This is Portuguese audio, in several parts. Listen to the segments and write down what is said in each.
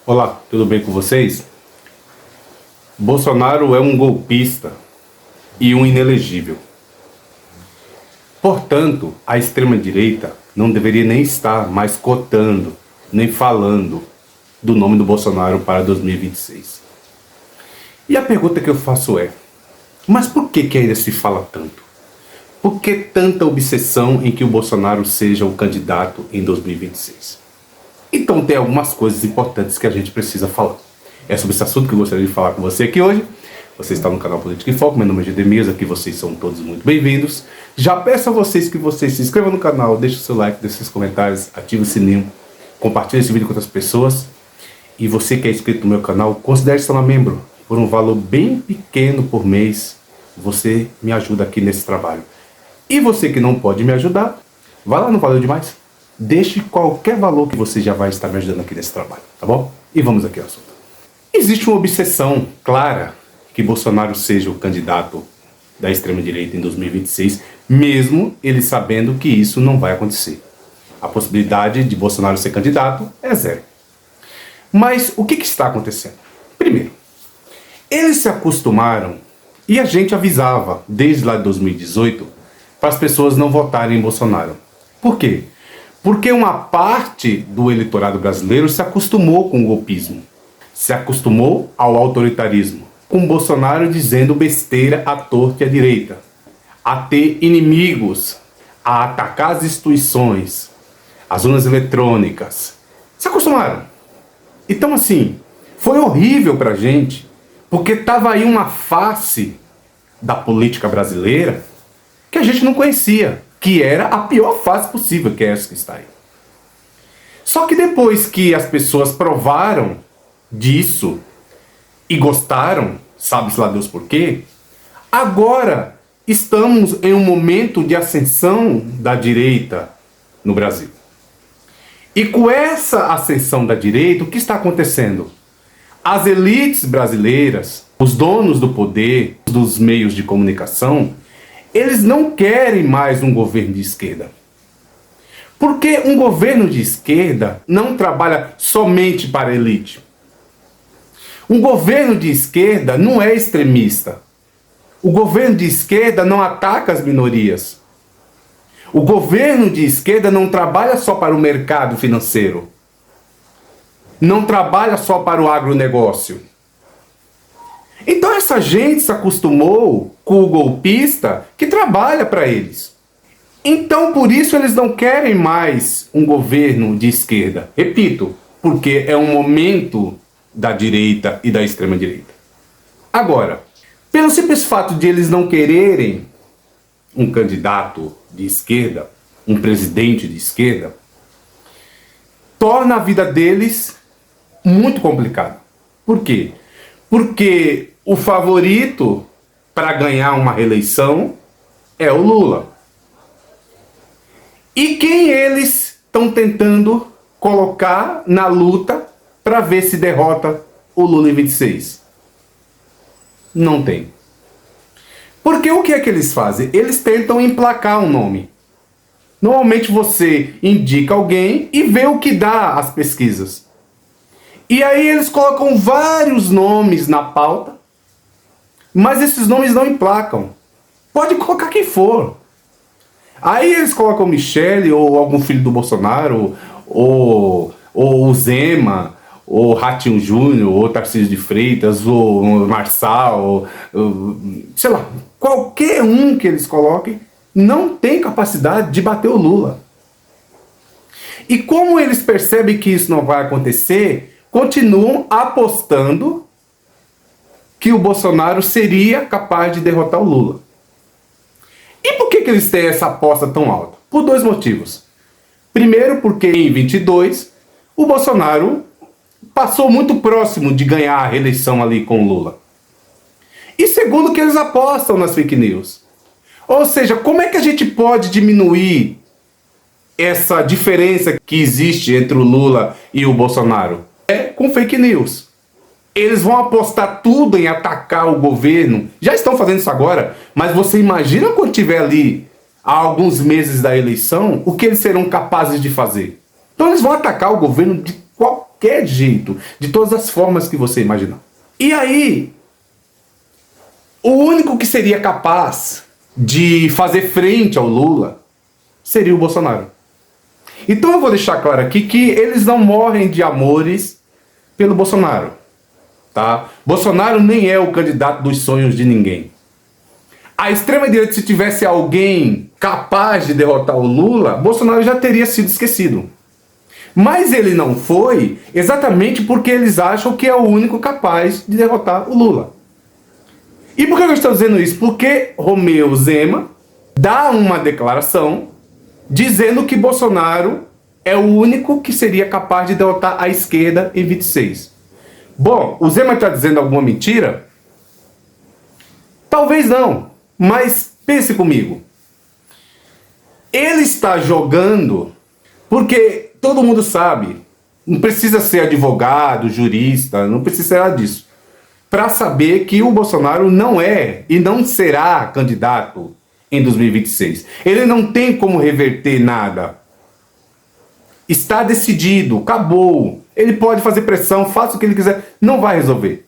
Olá, tudo bem com vocês? Bolsonaro é um golpista e um inelegível. Portanto, a extrema-direita não deveria nem estar mais cotando, nem falando do nome do Bolsonaro para 2026. E a pergunta que eu faço é, mas por que ainda se fala tanto? Por que tanta obsessão em que o Bolsonaro seja o candidato em 2026? Então tem algumas coisas importantes que a gente precisa falar. É sobre esse assunto que eu gostaria de falar com você aqui hoje. Você está no canal Política em Foco, meu nome é Gedemias, aqui vocês são todos muito bem-vindos. Já peço a vocês que vocês se inscrevam no canal, deixem o seu like, deixem seus comentários, ative o sininho, compartilhe esse vídeo com outras pessoas. E você que é inscrito no meu canal, considere se tornar membro. Por um valor bem pequeno por mês, você me ajuda aqui nesse trabalho. E você que não pode me ajudar, vai lá no Valeu Demais. Deixe qualquer valor que você já vai estar me ajudando aqui nesse trabalho, tá bom? E vamos aqui ao assunto. Existe uma obsessão clara que Bolsonaro seja o candidato da extrema-direita em 2026, mesmo ele sabendo que isso não vai acontecer. A possibilidade de Bolsonaro ser candidato é zero. Mas o que está acontecendo? Primeiro, eles se acostumaram, e a gente avisava desde lá de 2018, para as pessoas não votarem em Bolsonaro. Por quê? Porque uma parte do eleitorado brasileiro se acostumou com o golpismo, se acostumou ao autoritarismo, com Bolsonaro dizendo besteira à torta e à direita, a ter inimigos, a atacar as instituições, as urnas eletrônicas. Se acostumaram. Então, assim, foi horrível pra gente, porque tava aí uma face da política brasileira que a gente não conhecia, que era a pior face possível, que é essa que está aí. Só que depois que as pessoas provaram disso e gostaram, sabe-se lá Deus por quê, agora estamos em um momento de ascensão da direita no Brasil. E com essa ascensão da direita, o que está acontecendo? As elites brasileiras, os donos do poder, dos meios de comunicação, eles não querem mais um governo de esquerda. Porque um governo de esquerda não trabalha somente para a elite. Um governo de esquerda não é extremista. O governo de esquerda não ataca as minorias. O governo de esquerda não trabalha só para o mercado financeiro. Não trabalha só para o agronegócio. Então essa gente se acostumou com o golpista que trabalha para eles. Então por isso eles não querem mais um governo de esquerda. Repito, porque é um momento da direita e da extrema-direita. Agora, pelo simples fato de eles não quererem um candidato de esquerda, um presidente de esquerda, torna a vida deles muito complicada. Por quê? Porque o favorito para ganhar uma reeleição é o Lula. E quem eles estão tentando colocar na luta para ver se derrota o Lula em 26? Não tem. Porque o que é que eles fazem? Eles tentam emplacar um nome. Normalmente você indica alguém e vê o que dá as pesquisas. E aí eles colocam vários nomes na pauta, mas esses nomes não emplacam. Pode colocar quem for. Aí eles colocam Michele, ou algum filho do Bolsonaro, ou o Zema, ou Ratinho Júnior, ou Tarcísio de Freitas, ou Marçal, ou, sei lá, qualquer um que eles coloquem, não tem capacidade de bater o Lula. E como eles percebem que isso não vai acontecer, continuam apostando que o Bolsonaro seria capaz de derrotar o Lula. E por que eles têm essa aposta tão alta? Por dois motivos. Primeiro, porque em 22 o Bolsonaro passou muito próximo de ganhar a reeleição ali com o Lula. E segundo, que eles apostam nas fake news. Ou seja, como é que a gente pode diminuir essa diferença que existe entre o Lula e o Bolsonaro? É com fake news. Eles vão apostar tudo em atacar o governo. Já estão fazendo isso agora, mas você imagina quando tiver ali há alguns meses da eleição, o que eles serão capazes de fazer? Então eles vão atacar o governo de qualquer jeito, de todas as formas que você imaginar. E aí, o único que seria capaz de fazer frente ao Lula seria o Bolsonaro. Então eu vou deixar claro aqui que eles não morrem de amores pelo Bolsonaro, tá? Bolsonaro nem é o candidato dos sonhos de ninguém. A extrema-direita, se tivesse alguém capaz de derrotar o Lula, Bolsonaro já teria sido esquecido. Mas ele não foi exatamente porque eles acham que é o único capaz de derrotar o Lula. E por que eu estou dizendo isso? Porque Romeu Zema dá uma declaração dizendo que Bolsonaro é o único que seria capaz de derrotar a esquerda em 26. Bom, o Zema está dizendo alguma mentira? Talvez não. Mas pense comigo, ele está jogando porque todo mundo sabe, não precisa ser advogado, jurista, não precisa ser nada disso, para saber que o Bolsonaro não é e não será candidato em 2026. Ele não tem como reverter nada. Está decidido, acabou. Ele pode fazer pressão, faça o que ele quiser, não vai resolver.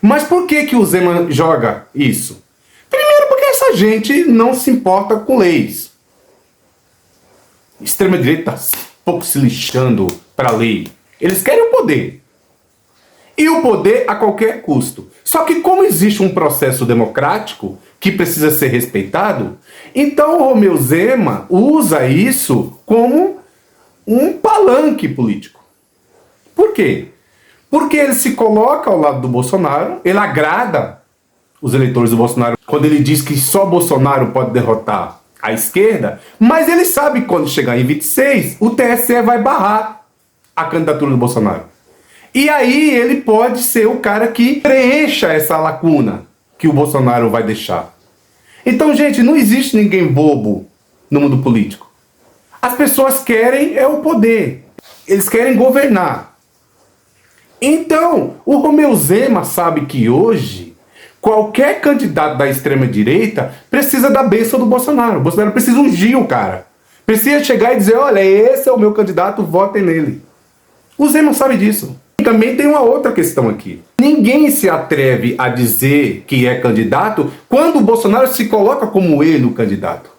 Mas por que o Zema joga isso? Primeiro, porque essa gente não se importa com leis. Extrema-direita está pouco se lixando para a lei. Eles querem o poder. E o poder a qualquer custo. Só que como existe um processo democrático que precisa ser respeitado, então o Romeu Zema usa isso como um palanque político. Por quê? Porque ele se coloca ao lado do Bolsonaro, ele agrada os eleitores do Bolsonaro quando ele diz que só Bolsonaro pode derrotar a esquerda, mas ele sabe que quando chegar em 26, o TSE vai barrar a candidatura do Bolsonaro. E aí ele pode ser o cara que preencha essa lacuna que o Bolsonaro vai deixar. Então, gente, não existe ninguém bobo no mundo político. As pessoas querem o poder. Eles querem governar. Então, o Romeu Zema sabe que hoje qualquer candidato da extrema-direita precisa da bênção do Bolsonaro. O Bolsonaro precisa ungir o cara. Precisa chegar e dizer, olha, esse é o meu candidato, votem nele. O Zema sabe disso. E também tem uma outra questão aqui. Ninguém se atreve a dizer que é candidato quando o Bolsonaro se coloca como ele o candidato.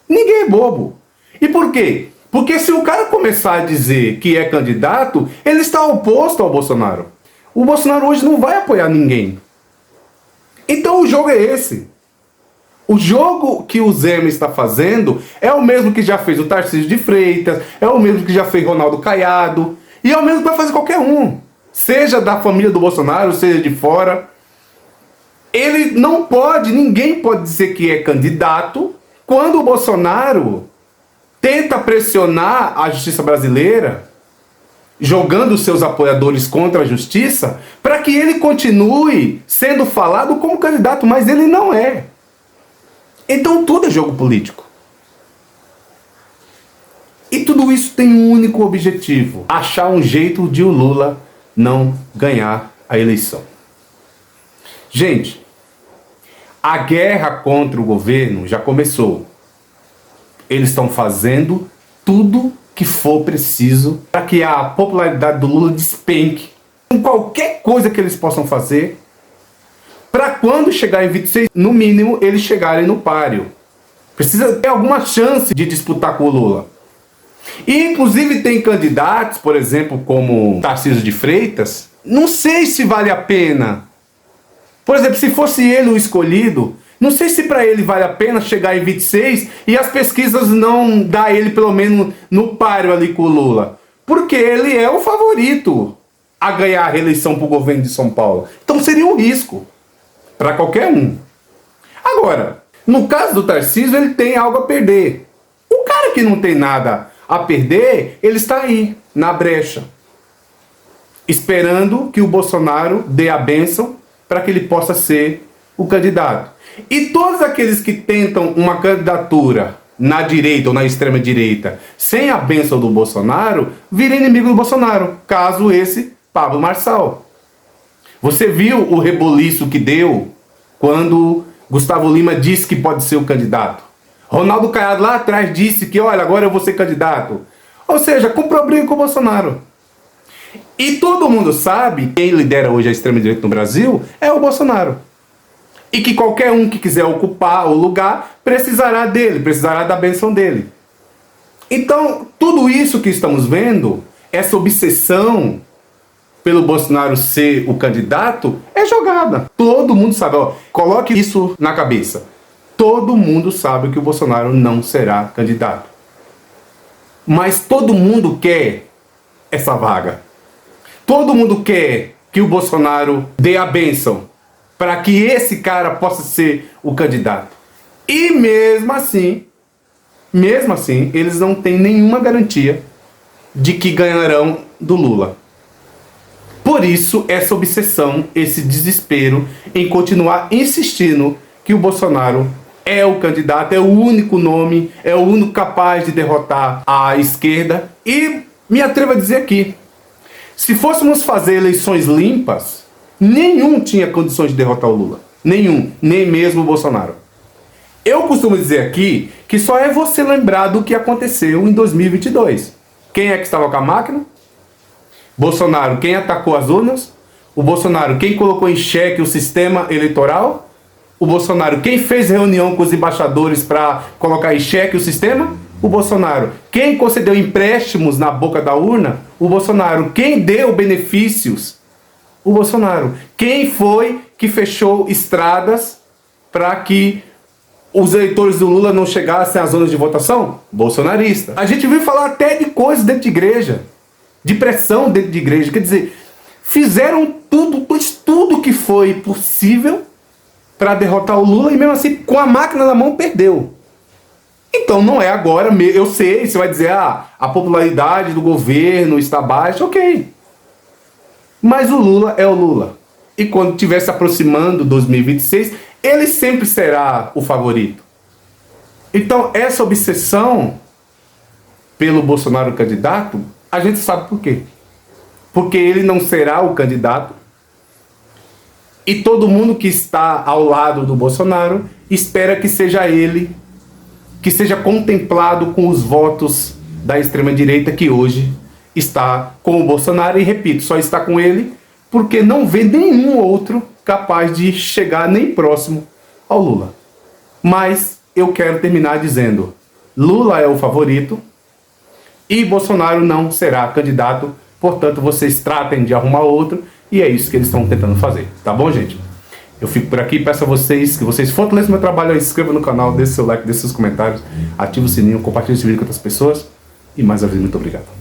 Ninguém é bobo. E por quê? Porque se o cara começar a dizer que é candidato, ele está oposto ao Bolsonaro. O Bolsonaro hoje não vai apoiar ninguém. Então o jogo é esse. O jogo que o Zema está fazendo é o mesmo que já fez o Tarcísio de Freitas, é o mesmo que já fez Ronaldo Caiado, e é o mesmo que vai fazer qualquer um. Seja da família do Bolsonaro, seja de fora. Ele não pode, ninguém pode dizer que é candidato quando o Bolsonaro tenta pressionar a justiça brasileira, jogando seus apoiadores contra a justiça, para que ele continue sendo falado como candidato, mas ele não é. Então tudo é jogo político. E tudo isso tem um único objetivo: achar um jeito de o Lula não ganhar a eleição. Gente, a guerra contra o governo já começou. Eles estão fazendo tudo que for preciso para que a popularidade do Lula despenque com qualquer coisa que eles possam fazer, para quando chegar em 26, no mínimo, eles chegarem no páreo. Precisa ter alguma chance de disputar com o Lula. E inclusive tem candidatos, por exemplo, como Tarcísio de Freitas, não sei se vale a pena. Por exemplo, se fosse ele o escolhido, não sei se para ele vale a pena chegar em 26 e as pesquisas não dá ele pelo menos no páreo ali com o Lula. Porque ele é o favorito a ganhar a reeleição para o governo de São Paulo. Então seria um risco para qualquer um. Agora, no caso do Tarcísio, ele tem algo a perder. O cara que não tem nada a perder, ele está aí, na brecha, esperando que o Bolsonaro dê a bênção para que ele possa ser o candidato. E todos aqueles que tentam uma candidatura na direita ou na extrema direita sem a bênção do Bolsonaro, viram inimigo do Bolsonaro. Caso esse, Pablo Marçal. Você viu o reboliço que deu quando Gustavo Lima disse que pode ser o candidato? Ronaldo Caiado lá atrás disse que, olha, agora eu vou ser candidato. Ou seja, comprou briga com o Bolsonaro. E todo mundo sabe que quem lidera hoje a extrema-direita no Brasil é o Bolsonaro. E que qualquer um que quiser ocupar o lugar precisará dele, precisará da bênção dele. Então, tudo isso que estamos vendo, essa obsessão pelo Bolsonaro ser o candidato, é jogada. Todo mundo sabe, ó, coloque isso na cabeça. Todo mundo sabe que o Bolsonaro não será candidato. Mas todo mundo quer essa vaga. Todo mundo quer que o Bolsonaro dê a bênção para que esse cara possa ser o candidato. E mesmo assim, eles não têm nenhuma garantia de que ganharão do Lula. Por isso, essa obsessão, esse desespero em continuar insistindo que o Bolsonaro é o candidato, é o único nome, é o único capaz de derrotar a esquerda. E me atrevo a dizer aqui, se fôssemos fazer eleições limpas, nenhum tinha condições de derrotar o Lula. Nenhum, nem mesmo o Bolsonaro. Eu costumo dizer aqui que só é você lembrar do que aconteceu em 2022. Quem é que estava com a máquina? Bolsonaro, quem atacou as urnas? O Bolsonaro, quem colocou em xeque o sistema eleitoral? O Bolsonaro, quem fez reunião com os embaixadores para colocar em xeque o sistema? O Bolsonaro. Quem concedeu empréstimos na boca da urna? O Bolsonaro. Quem deu benefícios? O Bolsonaro. Quem foi que fechou estradas para que os eleitores do Lula não chegassem às zonas de votação? Bolsonarista. A gente viu falar até de coisas dentro de igreja, de pressão dentro de igreja. Quer dizer, fizeram tudo que foi possível para derrotar o Lula e mesmo assim, com a máquina na mão, perdeu. Então não é agora, eu sei, você vai dizer, a popularidade do governo está baixa, ok. Mas o Lula é o Lula. E quando estiver se aproximando 2026, ele sempre será o favorito. Então essa obsessão pelo Bolsonaro candidato, a gente sabe por quê. Porque ele não será o candidato. E todo mundo que está ao lado do Bolsonaro espera que seja ele, que seja contemplado com os votos da extrema-direita que hoje está com o Bolsonaro. E repito, só está com ele porque não vê nenhum outro capaz de chegar nem próximo ao Lula. Mas eu quero terminar dizendo, Lula é o favorito e Bolsonaro não será candidato. Portanto, vocês tratem de arrumar outro. E é isso que eles estão tentando fazer. Tá bom, gente? Eu fico por aqui, peço a vocês que vocês fortaleçam meu trabalho, se inscrevam no canal, deixe seu like, deixe seus comentários, ative o sininho, compartilhe esse vídeo com outras pessoas. E mais uma vez, muito obrigado.